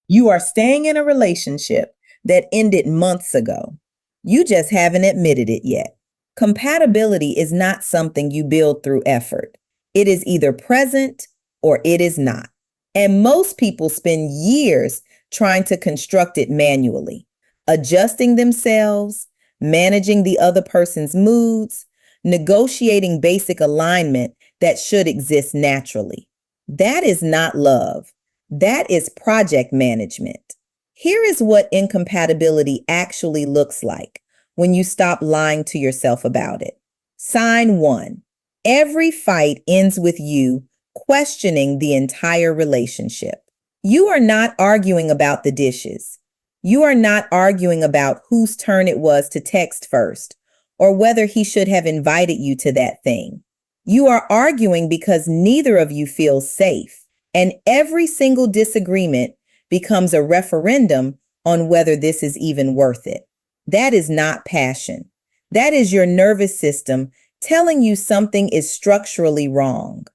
You are staying in a relationship that ended months ago. You just haven't admitted it yet. Compatibility is not something you build through effort. It is either present or it is not. And most people spend years trying to construct it manually, adjusting themselves, managing the other person's moods, negotiating basic alignment that should exist naturally. That is not love. That is project management. Here is what incompatibility actually looks like when you stop lying to yourself about it. Sign one. Every fight ends with you questioning the entire relationship. You are not arguing about the dishes. You are not arguing about whose turn it was to text first or whether he should have invited you to that thing. You are arguing because neither of you feels safe, and every single disagreement becomes a referendum on whether this is even worth it. That is not passion. That is your nervous system telling you something is structurally wrong.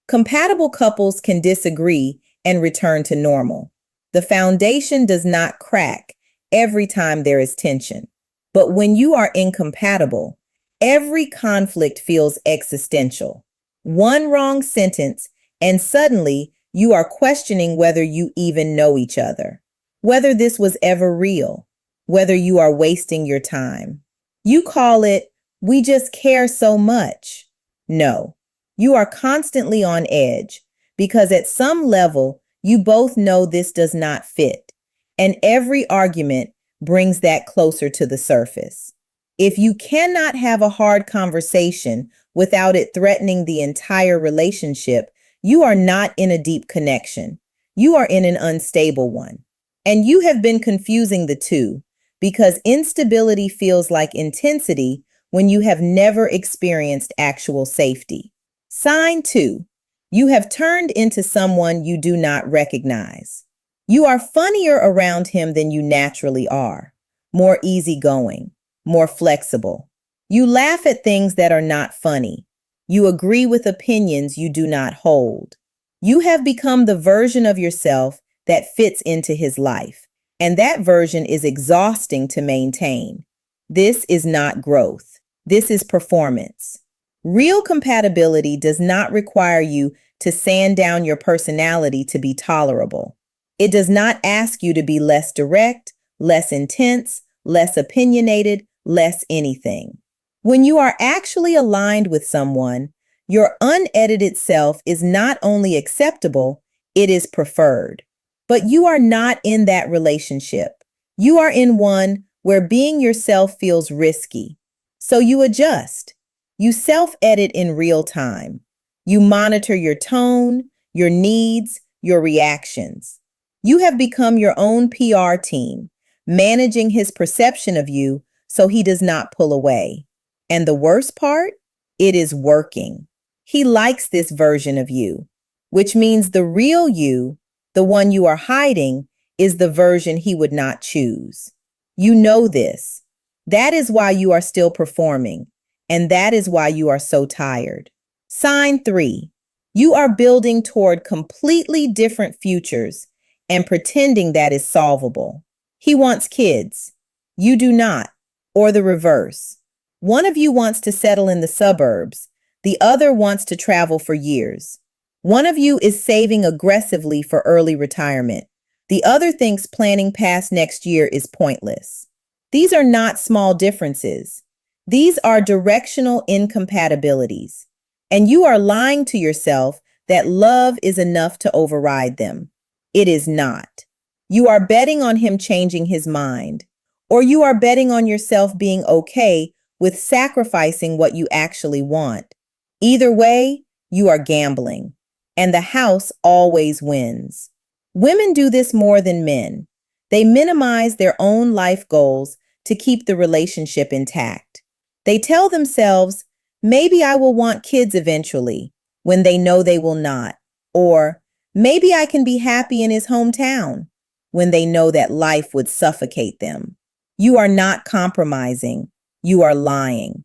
Compatible couples can disagree and return to normal. The foundation does not crack every time there is tension. But when you are incompatible, every conflict feels existential. One wrong sentence, and suddenly you are questioning whether you even know each other, whether this was ever real, whether you are wasting your time. You call it, we just care so much. No, you are constantly on edge because at some level, you both know this does not fit. And every argument brings that closer to the surface. If you cannot have a hard conversation without it threatening the entire relationship, you are not in a deep connection. You are in an unstable one. And you have been confusing the two because instability feels like intensity when you have never experienced actual safety. Sign two, you have turned into someone you do not recognize. You are funnier around him than you naturally are, more easygoing, more flexible. You laugh at things that are not funny. You agree with opinions you do not hold. You have become the version of yourself that fits into his life, and that version is exhausting to maintain. This is not growth. This is performance. Real compatibility does not require you to sand down your personality to be tolerable. It does not ask you to be less direct, less intense, less opinionated, less anything. When you are actually aligned with someone, your unedited self is not only acceptable, it is preferred. But you are not in that relationship. You are in one where being yourself feels risky. So you adjust. You self-edit in real time. You monitor your tone, your needs, your reactions. You have become your own PR team, managing his perception of you so he does not pull away. And the worst part? It is working. He likes this version of you, which means the real you, the one you are hiding, is the version he would not choose. You know this. That is why you are still performing, and that is why you are so tired. Sign three. You are building toward completely different futures and pretending that is solvable. He wants kids. You do not, or the reverse. One of you wants to settle in the suburbs. The other wants to travel for years. One of you is saving aggressively for early retirement. The other thinks planning past next year is pointless. These are not small differences. These are directional incompatibilities. And you are lying to yourself that love is enough to override them. It is not. You are betting on him changing his mind, or you are betting on yourself being okay with sacrificing what you actually want. Either way, you are gambling, and the house always wins. Women do this more than men. They minimize their own life goals to keep the relationship intact. They tell themselves, maybe I will want kids eventually, when they know they will not. Or, maybe I can be happy in his hometown, when they know that life would suffocate them. You are not compromising, you are lying.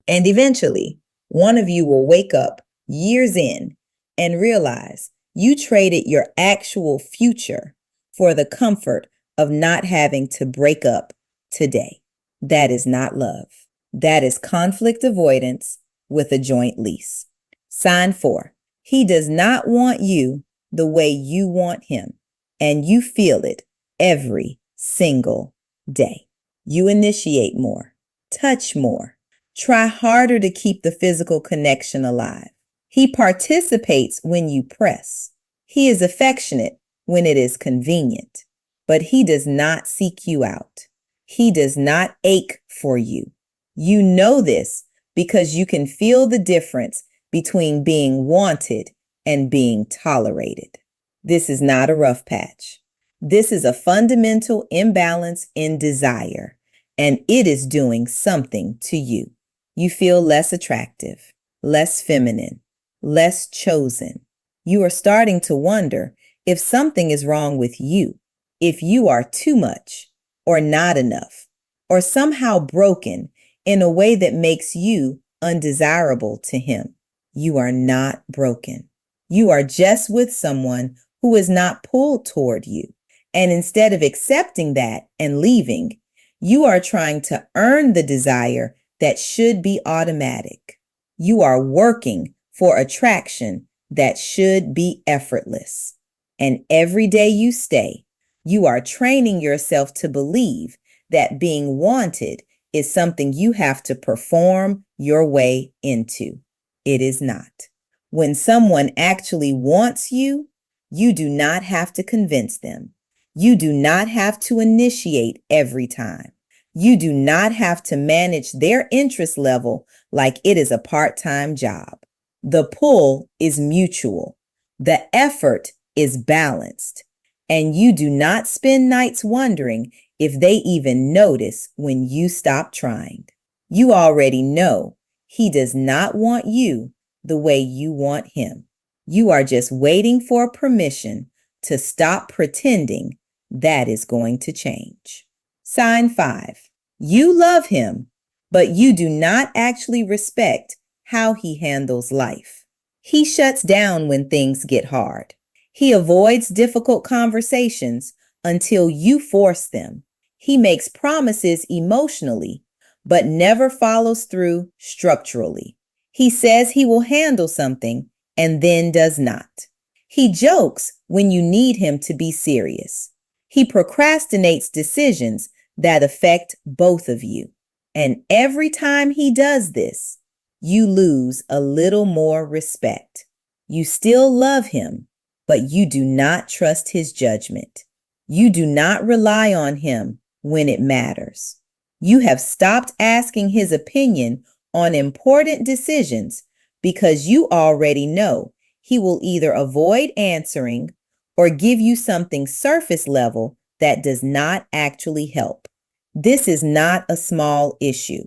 And eventually, one of you will wake up years in and realize you traded your actual future for the comfort of not having to break up today. That is not love. That is conflict avoidance with a joint lease. Sign 4. He does not want you the way you want him, and you feel it every single day. You initiate more, touch more, try harder to keep the physical connection alive. He participates when you press. He is affectionate when it is convenient, but he does not seek you out. He does not ache for you. You know this because you can feel the difference between being wanted and being tolerated. This is not a rough patch. This is a fundamental imbalance in desire, and it is doing something to you. You feel less attractive, less feminine, less chosen. You are starting to wonder if something is wrong with you, if you are too much or not enough, or somehow broken in a way that makes you undesirable to him. You are not broken. You are just with someone who is not pulled toward you. And instead of accepting that and leaving, you are trying to earn the desire that should be automatic. You are working for attraction that should be effortless. And every day you stay, you are training yourself to believe that being wanted is something you have to perform your way into. It is not. When someone actually wants you, you do not have to convince them. You do not have to initiate every time. You do not have to manage their interest level like it is a part-time job. The pull is mutual. The effort is balanced. And you do not spend nights wondering if they even notice when you stop trying. You already know he does not want you the way you want him. You are just waiting for permission to stop pretending that is going to change. Sign 5. You love him, but you do not actually respect how he handles life. He shuts down when things get hard. He avoids difficult conversations until you force them. He makes promises emotionally, but never follows through structurally. He says he will handle something and then does not. He jokes when you need him to be serious. He procrastinates decisions that affect both of you. And every time he does this, you lose a little more respect. You still love him, but you do not trust his judgment. You do not rely on him when it matters. You have stopped asking his opinion on important decisions because you already know he will either avoid answering or give you something surface level that does not actually help. This is not a small issue.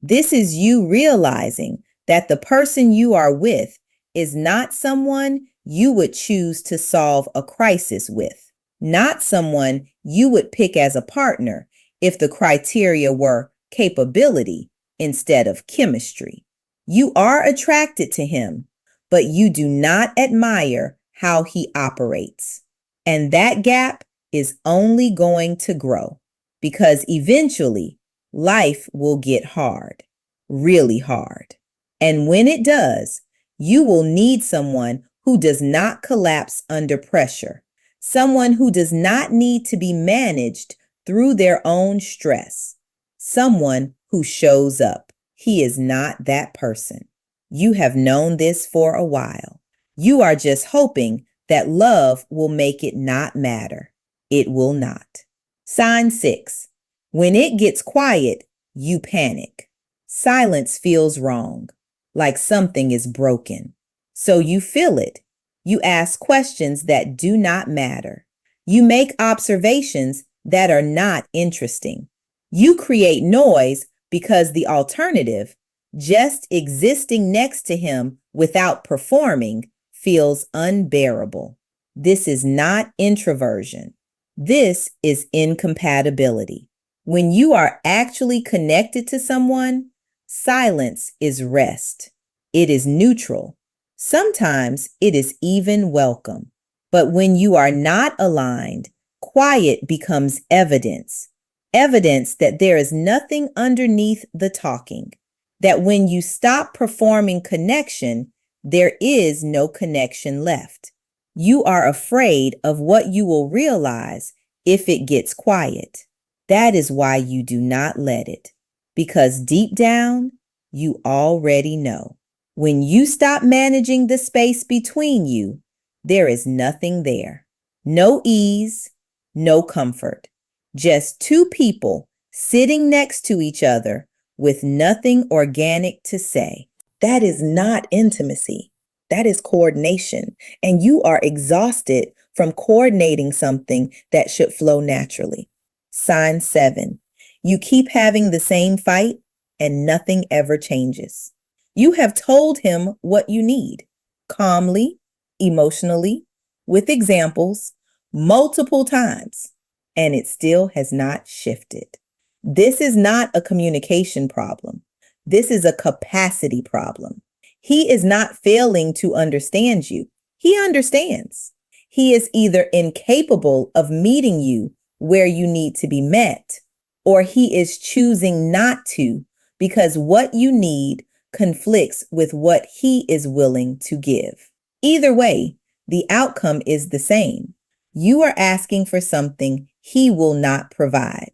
This is you realizing that the person you are with is not someone you would choose to solve a crisis with, not someone you would pick as a partner if the criteria were capability instead of chemistry. You are attracted to him, but you do not admire how he operates. And that gap is only going to grow because eventually life will get hard, really hard. And when it does, you will need someone who does not collapse under pressure, someone who does not need to be managed through their own stress, someone who shows up. He is not that person. You have known this for a while. You are just hoping that love will make it not matter. It will not. Sign 6. When it gets quiet, you panic. Silence feels wrong, like something is broken. So you feel it. You ask questions that do not matter. You make observations that are not interesting. You create noise because the alternative, just existing next to him without performing, feels unbearable. This is not introversion. This is incompatibility. When you are actually connected to someone, silence is rest. It is neutral. Sometimes it is even welcome. But when you are not aligned, quiet becomes evidence. Evidence that there is nothing underneath the talking. That when you stop performing connection, there is no connection left. You are afraid of what you will realize if it gets quiet. That is why you do not let it. Because deep down, you already know. When you stop managing the space between you, there is nothing there. No ease, no comfort. Just two people sitting next to each other with nothing organic to say. That is not intimacy. That is coordination. And you are exhausted from coordinating something that should flow naturally. Sign 7. You keep having the same fight and nothing ever changes. You have told him what you need, calmly, emotionally, with examples, multiple times, and it still has not shifted. This is not a communication problem. This is a capacity problem. He is not failing to understand you. He understands. He is either incapable of meeting you where you need to be met, or he is choosing not to because what you need conflicts with what he is willing to give. Either way, the outcome is the same. You are asking for something he will not provide.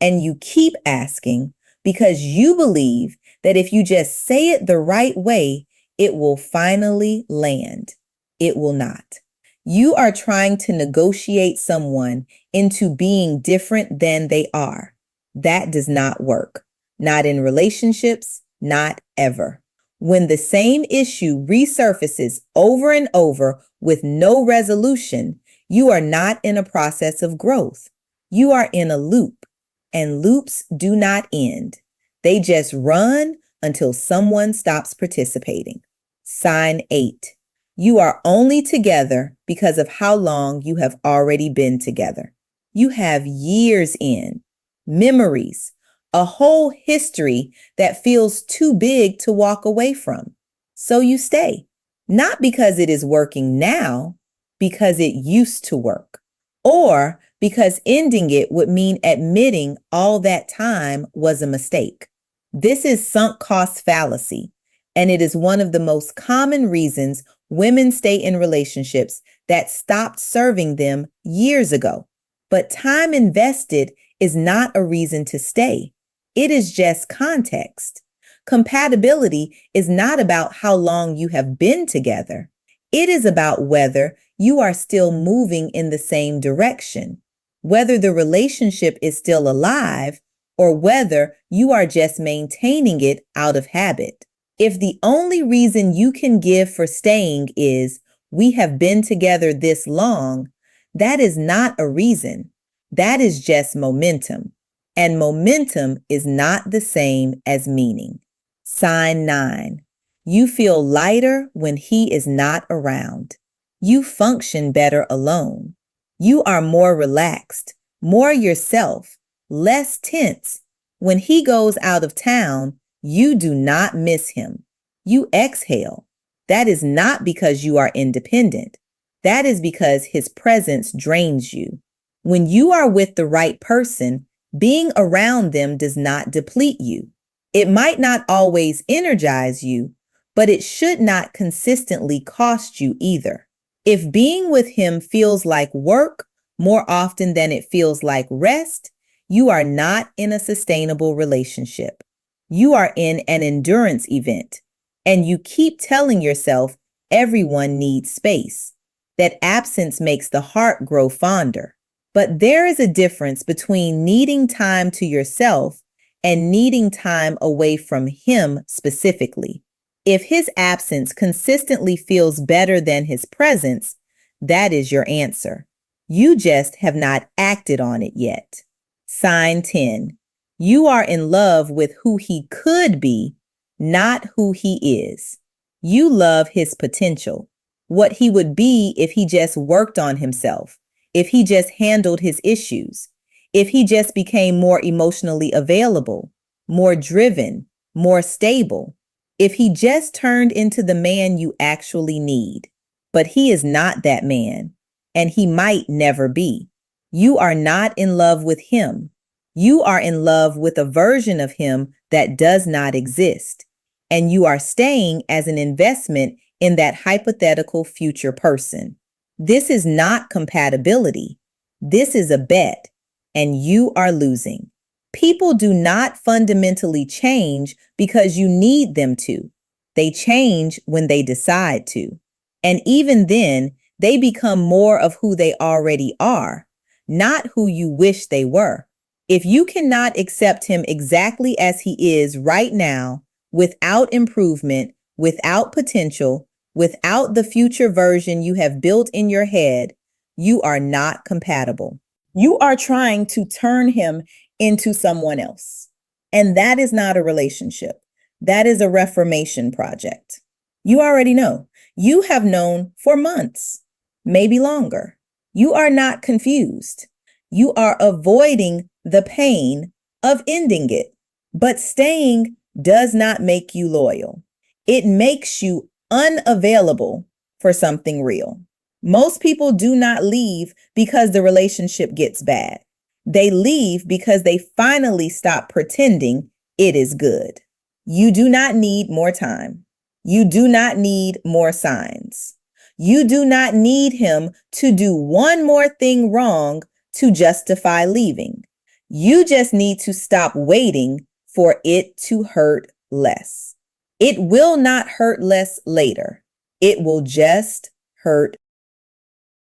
And you keep asking because you believe that if you just say it the right way, it will finally land. It will not. You are trying to negotiate someone into being different than they are. That does not work. Not in relationships, not ever. When the same issue resurfaces over and over with no resolution, you are not in a process of growth. You are in a loop, and loops do not end. They just run until someone stops participating. Sign 8. You are only together because of how long you have already been together. You have years in, memories, a whole history that feels too big to walk away from. So you stay, not because it is working now, because it used to work, or because ending it would mean admitting all that time was a mistake. This is sunk cost fallacy, and it is one of the most common reasons women stay in relationships that stopped serving them years ago. But time invested is not a reason to stay. It is just context. Compatibility is not about how long you have been together. It is about whether you are still moving in the same direction, whether the relationship is still alive, or whether you are just maintaining it out of habit. If the only reason you can give for staying is, "We have been together this long," that is not a reason. That is just momentum. And momentum is not the same as meaning. Sign 9. You feel lighter when he is not around. You function better alone. You are more relaxed, more yourself, less tense. When he goes out of town, you do not miss him. You exhale. That is not because you are independent. That is because his presence drains you. When you are with the right person, being around them does not deplete you. It might not always energize you, but it should not consistently cost you either. If being with him feels like work more often than it feels like rest, you are not in a sustainable relationship. You are in an endurance event, and you keep telling yourself everyone needs space, that absence makes the heart grow fonder. But there is a difference between needing time to yourself and needing time away from him specifically. If his absence consistently feels better than his presence, that is your answer. You just have not acted on it yet. Sign 10. You are in love with who he could be, not who he is. You love his potential, what he would be if he just worked on himself, if he just handled his issues, if he just became more emotionally available, more driven, more stable, if he just turned into the man you actually need. But he is not that man, and he might never be. You are not in love with him. You are in love with a version of him that does not exist. And you are staying as an investment in that hypothetical future person. This is not compatibility. This is a bet, and you are losing. People do not fundamentally change because you need them to. They change when they decide to. And even then, they become more of who they already are, not who you wish they were. If you cannot accept him exactly as he is right now, without improvement, without potential, without the future version you have built in your head, you are not compatible. You are trying to turn him into someone else. And that is not a relationship. That is a reformation project. You already know. You have known for months, maybe longer. You are not confused. You are avoiding the pain of ending it. But staying does not make you loyal. It makes you unavailable for something real. Most people do not leave because the relationship gets bad. They leave because they finally stop pretending it is good. You do not need more time. You do not need more signs. You do not need him to do one more thing wrong to justify leaving. You just need to stop waiting for it to hurt less. It will not hurt less later. It will just hurt